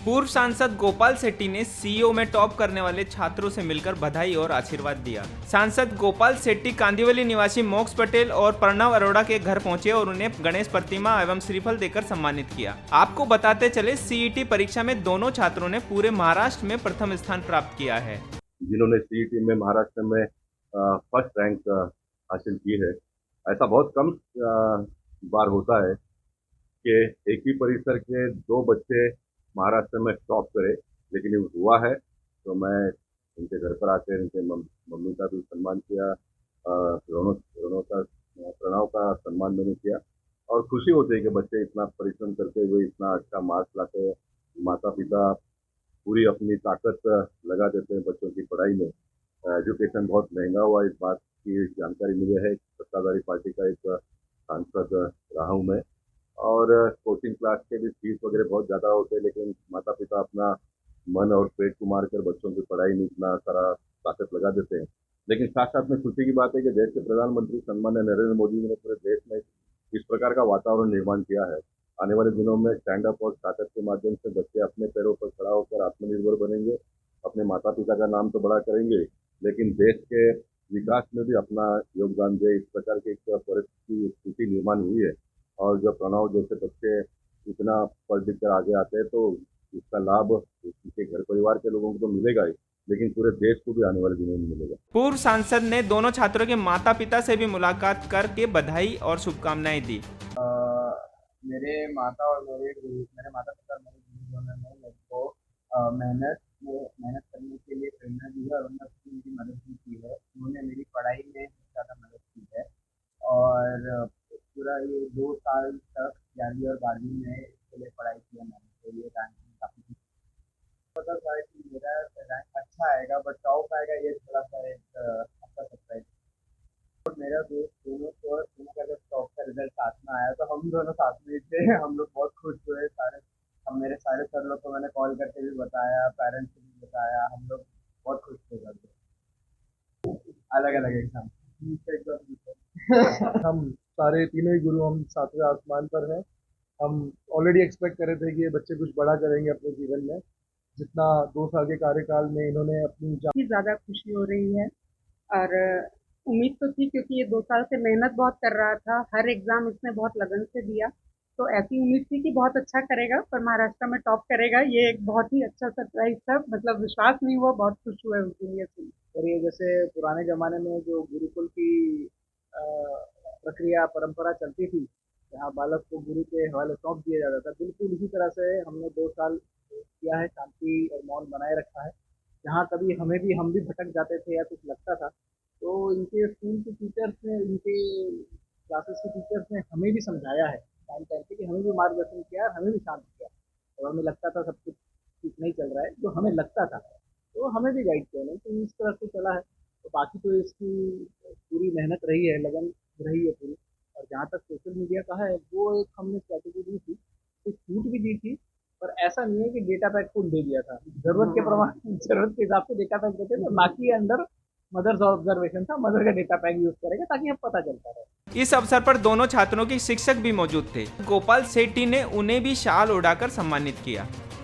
पूर्व सांसद गोपाल सेट्टी ने सीईओ में टॉप करने वाले छात्रों से मिलकर बधाई और आशीर्वाद दिया। सांसद गोपाल सेट्टी कांदिवली निवासी मोक्ष पटेल और प्रणव अरोड़ा के घर पहुंचे और उन्हें गणेश प्रतिमा एवं श्रीफल देकर सम्मानित किया। आपको बताते चले, सीईटी परीक्षा में दोनों छात्रों ने पूरे महाराष्ट्र में प्रथम स्थान प्राप्त किया है। जिन्होंने सीईटी में महाराष्ट्र में फर्स्ट रैंक हासिल की है, ऐसा बहुत कम बार होता है कि एक ही परिसर के दो बच्चे महाराष्ट्र में टॉप करे, लेकिन ये हुआ है। तो मैं उनके घर पर आकर उनके मम्मी का भी सम्मान किया, प्रणव का सम्मान मैंने किया और खुशी होती है कि बच्चे इतना परिश्रम करते हुए इतना अच्छा मार्क्स लाते हैं। माता पिता पूरी अपनी ताकत लगा देते हैं बच्चों की पढ़ाई में। एजुकेशन बहुत महंगा हुआ, इस बात की जानकारी मिली है। सत्ताधारी पार्टी का एक सांसद रहा हूँ मैं, और कोचिंग क्लास के भी फीस वगैरह बहुत ज़्यादा होते हैं, लेकिन माता पिता अपना मन और पेट को मार कर बच्चों की पढ़ाई में इतना सारा ताकत लगा देते हैं। लेकिन साथ साथ में खुशी की बात है कि देश के प्रधानमंत्री सम्मान्य नरेंद्र मोदी जी ने पूरे देश में इस प्रकार का वातावरण निर्माण किया है। आने वाले दिनों में स्टैंड अप और स्टार्टअप के माध्यम से बच्चे अपने पैरों पर खड़ा होकर आत्मनिर्भर बनेंगे, अपने माता पिता का नाम तो बड़ा करेंगे, लेकिन देश के विकास में भी अपना योगदान दे। इस प्रकार की एक परिस्थिति स्थिति निर्माण हुई है, और जब प्रणव जैसे बच्चे इतना पढ़ लिख कर आगे आते हैं तो इसका लाभ उनके घर परिवार के लोगों को तो मिलेगा ही, लेकिन पूरे देश को भी आने वाले दिनों में मिलेगा। पूर्व सांसद ने दोनों छात्रों के माता पिता से भी मुलाकात करके बधाई और शुभकामनाएं दी। मेरे माता पिता और मेरे गुरुजनों ने मेरे को मेहनत करने के लिए प्रेरणा दी है और उन्होंने मेरी मदद भी की है। उन्होंने मेरी पढ़ाई में ज़्यादा मदद की है और पूरा ये 2 साल तक 11वीं और 12वीं में इसके लिए पढ़ाई किया मैंने, तो ये रैंकिंग काफ़ी पता था कि मेरा रैंक अच्छा आएगा, बट टॉप आएगा ये थोड़ा-सा एक अच्छा सरप्राइज़। और मेरा दोस्त दोनों का जब टॉप का रिजल्ट साथ में आया तो हम दोनों साथ में ही थे। हम लोग बहुत खुश हुए सारे। अब मेरे सारे सर लोग को मैंने कॉल करके भी बताया, पेरेंट्स को भी बताया, हम लोग बहुत खुश थे सब। अलग-अलग एग्ज़ाम हम सारे तीनों ही गुरु हम सातवें आसमान पर हैं। हम ऑलरेडी एक्सपेक्ट कर रहे थे कि ये बच्चे कुछ बड़ा करेंगे अपने जीवन में। जितना 2 साल के कार्यकाल में इन्होंने अपनी ज़्यादा खुशी हो रही है और उम्मीद तो थी, क्योंकि ये 2 साल से मेहनत बहुत कर रहा था, हर एग्ज़ाम इसने बहुत लगन से दिया, तो ऐसी उम्मीद थी कि बहुत अच्छा करेगा, पर महाराष्ट्र में टॉप करेगा। ये एक बहुत ही अच्छा सरप्राइज़ था, मतलब विश्वास नहीं हुआ, बहुत खुश हुए उनके लिए सुन। और ये जैसे पुराने ज़माने में जो गुरुकुल की प्रक्रिया परंपरा चलती थी, जहाँ बालक को गुरु के हवाले सौंप दिया जाता था, बिल्कुल इसी तरह से हमने 2 साल किया है, शांति और मौन बनाए रखा है। जहाँ कभी हम भी भटक जाते थे या कुछ लगता था, तो इनके स्कूल के टीचर्स ने, इनके क्लासेस के टीचर्स ने हमें भी समझाया है टाइम टाइम पे, कि हमें भी मार्गदर्शन किया और हमें भी शांत किया। और हमें लगता था सब कुछ ठीक नहीं चल रहा है, जो हमें लगता था, तो हमें भी गाइड किया नहीं, तो इस तरह से चला है। तो बाकी तो इसकी पूरी मेहनत रही है, लगन रही है पूरी। और जहाँ तक सोशल मीडिया का है, वो एक हमने स्ट्रैटेजी दी थी, तो छूट भी दी थी, पर ऐसा नहीं है कि डेटा पैक को दे दिया था। जरूरत के हिसाब से डेटा पैक देते थे, बाकी अंदर मदर्स ऑब्जर्वेशन था, मदर का डेटा पैक यूज करेगा ताकि अब पता चलता रहे। इस अवसर पर दोनों छात्रों के शिक्षक भी मौजूद थे। गोपाल सेट्टी ने उन्हें भी शाल उड़ाकर सम्मानित किया।